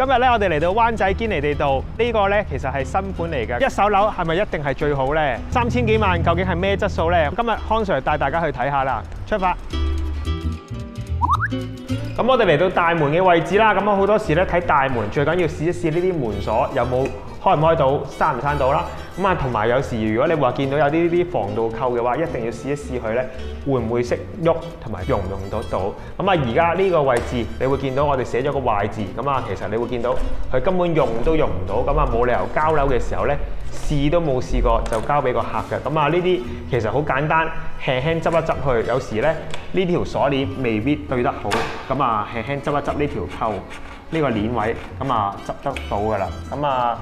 今日咧，我哋嚟到灣仔堅尼地道，呢個咧其實係新盤嚟嘅。一手樓係咪一定係最好呢？3000幾萬究竟係咩質素呢？今日康 Sir 帶大家去睇下啦，出發！咁我哋嚟到大門嘅位置啦，咁好多時咧睇大門最緊要試一試呢啲門鎖有冇開唔開到、閂唔閂到啦。咁啊，同埋有時如果你話見到有啲防盜扣嘅話，一定要試一試佢咧會唔會識喐同埋用唔用得到。咁啊，而家呢個位置你會見到我哋寫咗個壞字，咁啊，其實你會見到佢根本用都用唔到，咁啊冇理由交樓嘅時候咧試都冇試過就交俾個客嘅。咁啊，呢啲其實好簡單，輕輕執一執佢。有時咧呢條鎖鏈未必對得好，咁啊輕輕執一執呢條扣呢個鏈位，咁啊執得到㗎啦。咁啊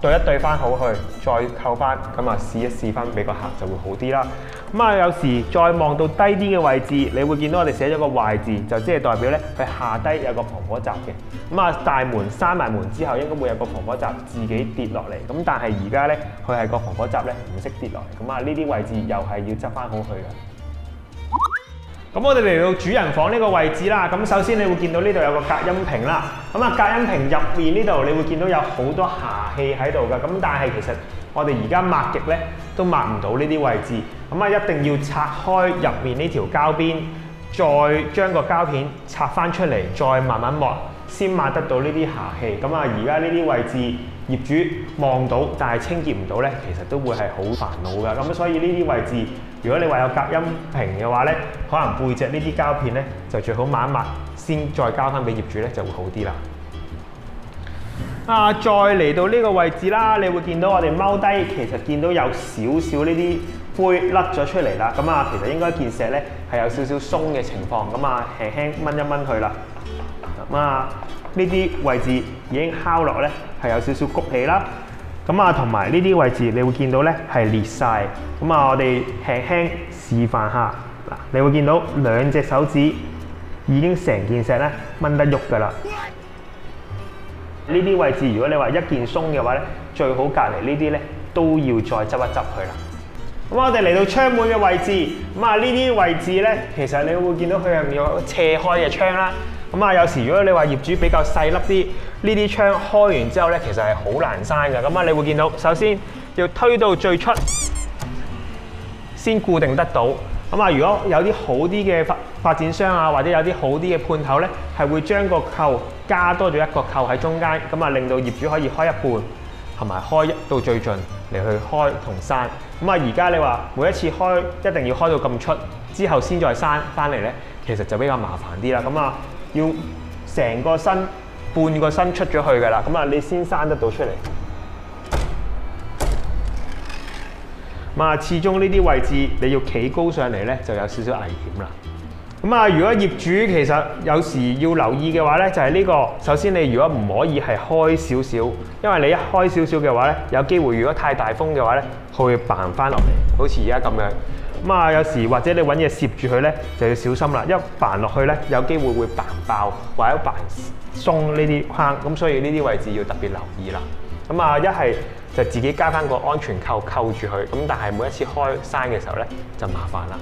對一對翻好去，再扣翻，咁啊試一試翻俾個客就會好啲啦。咁啊有時再望到低啲嘅位置，你會見到我哋寫咗個壞字，就即係代表咧佢下低有個防火閘嘅。咁啊大門閂埋門之後，應該會有個防火閘自己跌落嚟。咁但係而家咧佢係個防火閘咧唔識跌落嚟，咁啊呢啲位置又係要執翻好佢嘅。咁我哋嚟到主人房呢個位置啦，咁首先你會見到呢度有個隔音屏啦，咁啊隔音屏入面呢度你會見到有好多霞氣喺度㗎，咁但係其實我哋而家抹極咧都抹唔到呢啲位置，咁啊一定要拆開入面呢條膠邊，再將個膠片拆翻出嚟，再慢慢抹，先抹得到呢啲霞氣。咁啊而家呢啲位置業主望到，但係清潔唔到咧，其實都會係好煩惱㗎。咁所以呢啲位置，如果你話有隔音屏嘅話咧，可能背脊呢啲膠片咧就最好抹一抹，先再交翻俾業主咧就會好啲啦。啊，再嚟到呢個位置啦，你會見到我哋踎低，其實見到有少少呢啲灰甩咗出嚟啦。咁啊，其實應該件石咧係有少少鬆嘅情況，咁啊輕輕掹一掹佢啦。咁啊，呢啲位置已經敲落咧係有少少谷起啦。咁啊，同埋呢啲位置你會見到咧係裂晒。咁啊，我哋輕輕示範下嗱，你會見到兩隻手指已經成件石咧掹得喐㗎啦。呢啲位置如果你話一件鬆嘅話咧，最好隔離呢啲咧都要再執一執佢啦。咁我哋嚟到窗門嘅位置，咁啊呢啲位置咧，其實你會見到佢係有斜開嘅窗啦。咁啊有時如果你話業主比較細粒啲，呢啲窗開完之後咧，其實係好難閂嘅。咁啊你會見到，首先要推到最出先固定得到。咁啊如果有啲好啲嘅發展商啊，或者有啲好啲嘅判頭咧，係會將個扣加多咗一個扣喺中間，咁啊令到業主可以開一半，同埋開到最盡嚟去開同閂。咁啊而家你話每一次開一定要開到咁出之後先再閂翻嚟咧，其實就比較麻煩啲啦。咁啊要成個身半個身出咗去㗎啦，咁啊你先閂得到出嚟。咁啊始終呢啲位置你要企高上嚟咧，就有少少危險啦。咁啊，如果業主其實有時要留意嘅話咧，就係呢個。首先你如果唔可以係開少少，因為你一開少少嘅話咧，有機會如果太大風嘅話咧，佢會彈翻落嚟，好似而家咁樣。咁啊，有時或者你揾嘢攝住佢咧，就要小心啦。一彈落去咧，有機會會彈爆或者彈鬆呢啲框，咁所以呢啲位置要特別留意啦。咁啊，一係就自己加翻個安全扣扣住佢，咁但係每一次開閂嘅時候咧，就麻煩啦。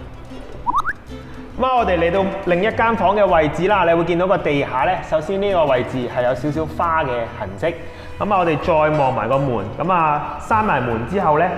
咁啊，我哋嚟到另一間房嘅位置啦，你會見到個地下咧，首先呢個位置係有少少花嘅痕跡。咁啊，我哋再望埋個門，咁啊閂埋門之後咧，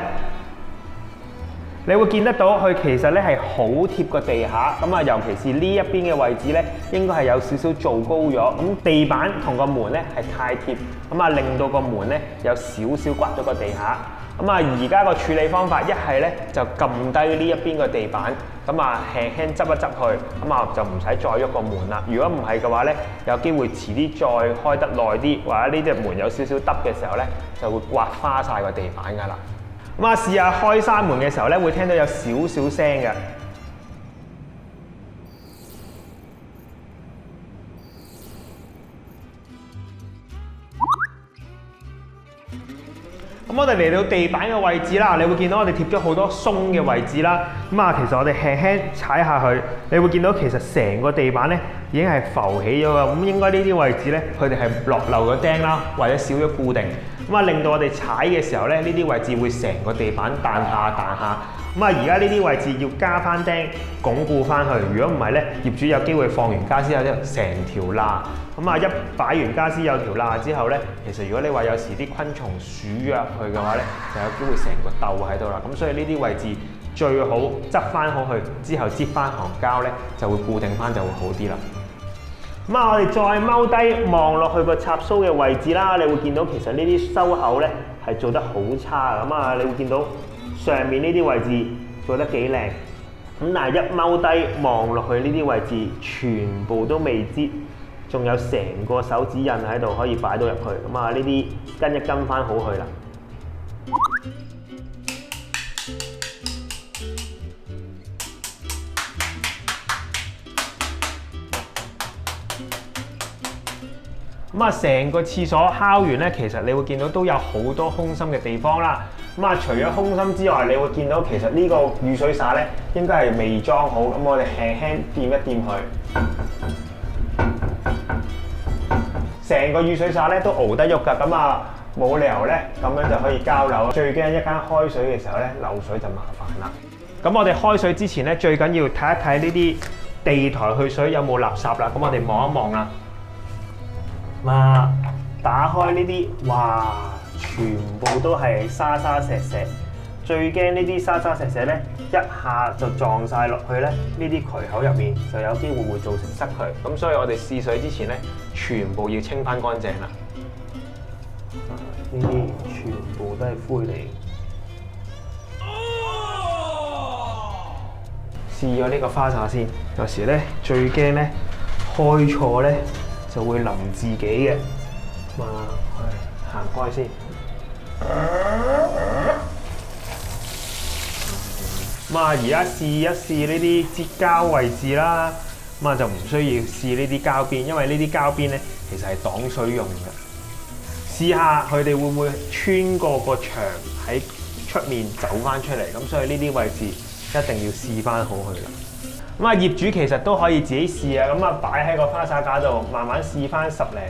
你會見得到佢其實咧係好貼個地下。咁啊，尤其是呢一邊嘅位置咧，應該係有少少做高咗。咁地板同個門咧係太貼，咁啊令到個門咧有少少刮咗個地下。咁啊，而家個處理方法一係咧就撳低呢一邊個地板，咁啊輕輕執一執佢，咁啊就唔使再喐個門啦。如果唔係嘅話咧，有機會遲啲再開得耐啲，或者呢隻門有少少耷嘅時候咧，就會刮花晒個地板㗎啦。咁啊，試下開閂門嘅時候咧，會聽到有少少聲嘅。咁我哋嚟到地板嘅位置啦，你會見到我哋貼咗好多鬆嘅位置啦。咁啊，其實我哋輕輕踩下去，你會見到其實成個地板咧已經係浮起咗㗎。咁應該呢啲位置咧，佢哋係落漏咗釘啦，或者少咗固定。咁啊，令到我哋踩嘅時候咧，呢啲位置會成個地板彈下彈下。咁啊，而家呢啲位置要加翻釘，鞏固翻去。如果唔係咧，業主有機會放完家之後咧，成條罅咁啊，一擺完家私有條罅之後咧，其實如果你話有時啲昆蟲鼠入去嘅話咧，就有機會成個竇喺度啦。咁所以呢啲位置最好執翻好佢，之後擠翻行膠咧，就會固定翻就會好啲啦。咁啊，我哋再踎低望落去個插蘇嘅位置啦，你會見到其實呢啲收口咧係做得好差。咁啊，你會見到上面呢啲位置做得幾靚，咁但係一踎低望落去呢啲位置全部都未擠，仲有成個手指印喺度可以擺到入去。咁啊，呢啲跟一跟翻好佢啦。咁啊，成個廁所敲完咧，其實你會見到都有好多空心嘅地方啦。咁啊，除咗空心之外，你會見到其實呢個雨水灑咧應該係未裝好。咁我哋輕輕掂一掂佢，成個雨水灑咧都熬得喐㗎。咁啊，冇理由咧咁樣就可以交流。最驚一間開水嘅時候咧漏水就麻煩啦。咁我哋開水之前咧，最緊要睇一睇呢啲地台去水有冇垃圾啦。咁我哋望一望啦。打開呢啲，哇！全部都係沙沙石石。最驚呢啲沙沙石石咧，一下就撞晒落去咧，呢啲渠口入面就有機會造成塞渠。咁所以我哋試水之前咧，全部要清翻乾淨啦。呢啲全部都係灰嚟。試咗呢個花灑先，有時咧最驚咧開錯咧就會淋自己嘅。行開先。而家試一試呢啲接膠位置啦。就唔需要試呢啲膠邊，因為呢啲膠邊咧其實係擋水用嘅。試下佢哋會唔會穿過個牆喺出面走翻出嚟，咁所以呢啲位置一定要試翻好佢啦。業主其實都可以自己試啊，擺喺個花灑架度慢慢試翻10零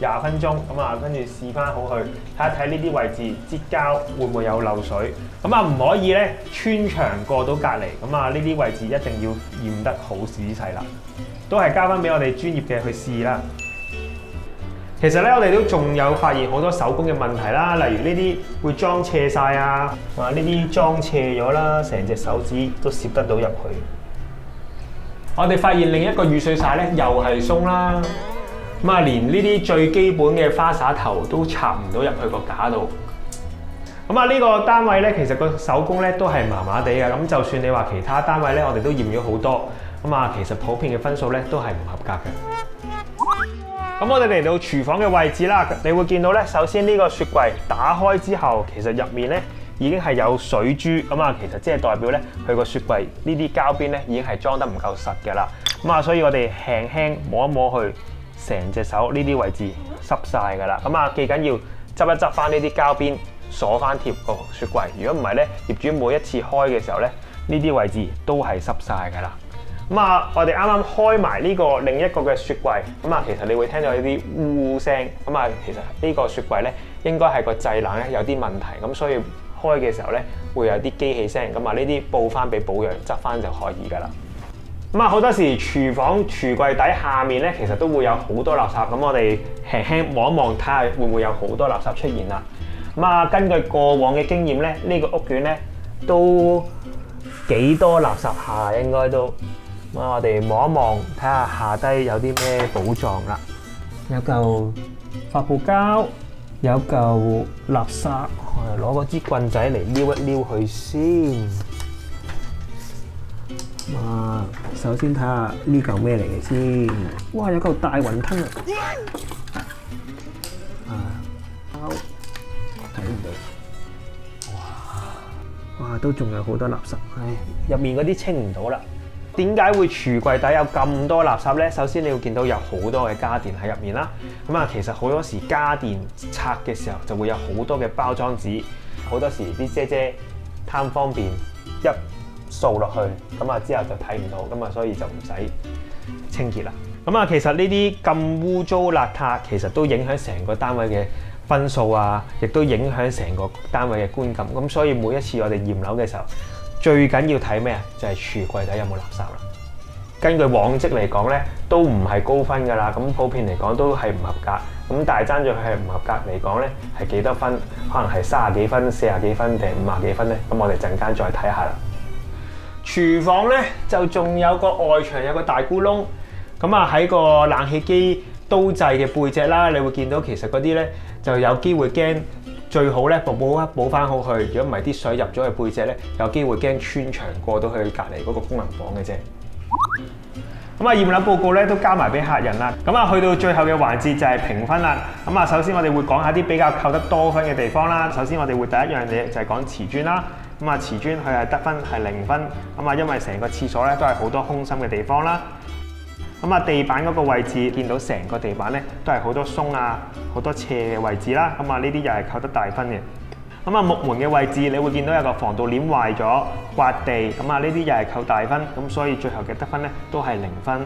20分鐘，跟住試翻好佢，睇一睇呢啲位置擠膠會唔會有漏水。唔可以咧穿牆過到隔離，呢啲位置一定要驗得好仔細啦。都係交翻俾我哋專業嘅去試啦。其實咧，我哋都仲有發現好多手工嘅問題啦，例如呢啲會裝斜晒啊，呢啲裝斜咗啦，成隻手指都攝得到入去。我哋發現另一個雨水灑咧，又係鬆啦。連呢啲最基本嘅花灑頭都插唔到入去個架度。呢個單位咧，其實個手工咧都係麻麻地嘅。咁就算你話其他單位咧，我哋都驗咗好多。其實普遍嘅分數咧都係唔合格嘅。我哋嚟到廚房嘅位置啦，你會見到咧，首先呢個雪櫃打開之後，其實入面咧已經係有水珠。其實即係代表咧，佢個雪櫃呢啲膠邊咧已經係裝得唔夠實嘅啦。所以我哋輕輕摸一摸佢，成隻手呢啲位置濕晒㗎啦。記緊要執一執翻呢啲膠邊，鎖翻貼個雪櫃。如果唔係咧，業主每一次開嘅時候咧，呢啲位置都係濕晒㗎啦。我哋啱啱開埋呢個另一個嘅雪櫃，其實你會聽到呢啲烏聲。其實呢個雪櫃咧應該係個製冷咧有啲問題，咁所以開嘅時候咧會有啲機器聲。呢啲報翻俾保養執翻就可以㗎啦。好多時廚房櫥櫃底下面咧，其實都會有好多垃圾。我哋輕輕望一望，睇下會唔會有好多垃圾出現啦。根據過往嘅經驗咧，呢個屋苑咧都幾多垃圾下，應該都。我哋望一望，睇下下低有啲咩寶藏啦。有嚿發泡膠，有嚿垃圾，我哋攞嗰支棍仔嚟撩一撩佢先。首先睇下呢嚿咩嚟嘅先。哇，有嚿大雲吞啊！睇唔到。哇，都仲有好多垃圾。入面嗰啲清唔到啦。點解會櫥櫃底有咁多垃圾呢？首先你會見到有好多嘅家電喺入面啦。其實好多時家電拆嘅時候就會有好多嘅包裝紙，好多時啲姐姐貪方便一掃落去，之後就睇唔到，所以就唔使清潔啦。其實呢啲咁污糟邋遢，其實都影響成個單位嘅分數啊，亦都影響成個單位嘅觀感。所以每一次我哋驗樓嘅時候，最緊要睇咩啊？就係櫥櫃底有冇垃圾啦。根據往績嚟講咧，都唔係高分㗎啦。咁普遍嚟講都係唔合格。咁但係爭咗佢係唔合格嚟講咧，係幾多分？可能係30幾分、40幾分定50幾分咧？咁我哋陣間再睇下啦。廚房咧就仲有個外牆有個大咕窿，咁啊喺個冷氣機刀掣嘅背脊啦，你會見到其實嗰啲咧就有機會驚。最好咧補翻好佢，如果唔係啲水入咗去背脊咧，有機會驚穿牆過到去隔離嗰個功能房嘅啫。咁啊驗樓報告咧都交埋俾客人啦。咁啊去到最後嘅環節就係評分啦。咁啊首先我哋會講下啲比較扣得多分嘅地方啦。首先我哋會第一樣嘢就係講瓷磚啦。咁啊瓷磚佢係得分係0分。咁啊因為成個廁所咧都係好多空心嘅地方啦。咁啊地板嗰個位置，見到成個地板咧都係好多鬆啊、好多斜嘅位置啦。咁啊呢啲又係扣得大分嘅。咁啊木門嘅位置，你會見到有個防盜鏈壞咗，刮地。咁啊呢啲又係扣大分。咁所以最後嘅得分咧都係0分。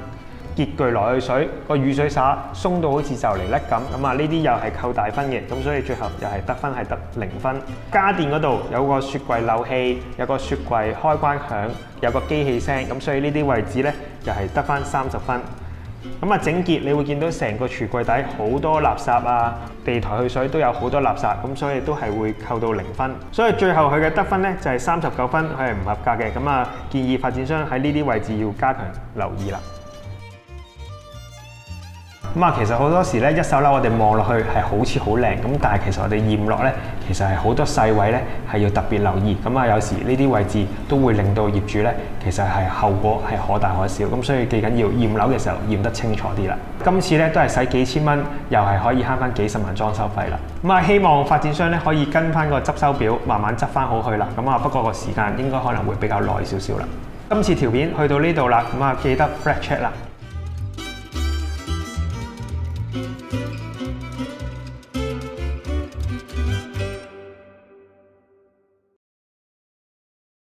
潔具來去水，個雨水灑鬆到好似就嚟甩咁。咁啊呢啲又係扣大分嘅。咁所以最後又係得分係得0分。家電嗰度有個雪櫃漏氣，有個雪櫃開關響，有個機器聲。咁所以呢啲位置咧又係得翻30分。咁啊整潔，你會見到成個櫥櫃底好多垃圾啊，地台去水都有好多垃圾，咁所以都係會扣到0分。所以最後佢嘅得分咧就係39分，佢係唔合格嘅。咁啊建議發展商喺呢啲位置要加強留意啦。咁啊，其實好多時咧，一手樓我哋望落去係好似好靚，咁但係其實我哋驗落咧，其實係好多細位咧係要特別留意。咁啊，有時呢啲位置都會令到業主咧，其實係後果係可大可小。咁所以記緊要驗樓嘅時候驗得清楚啲啦。今次咧都係使幾千蚊，又係可以慳翻幾十萬裝修費啦。咁啊，希望發展商咧可以跟翻個執收表，慢慢執翻好去啦。咁啊，不過個時間應該可能會比較耐少少啦。今次條片去到呢度啦，咁啊記得 flat check 啦。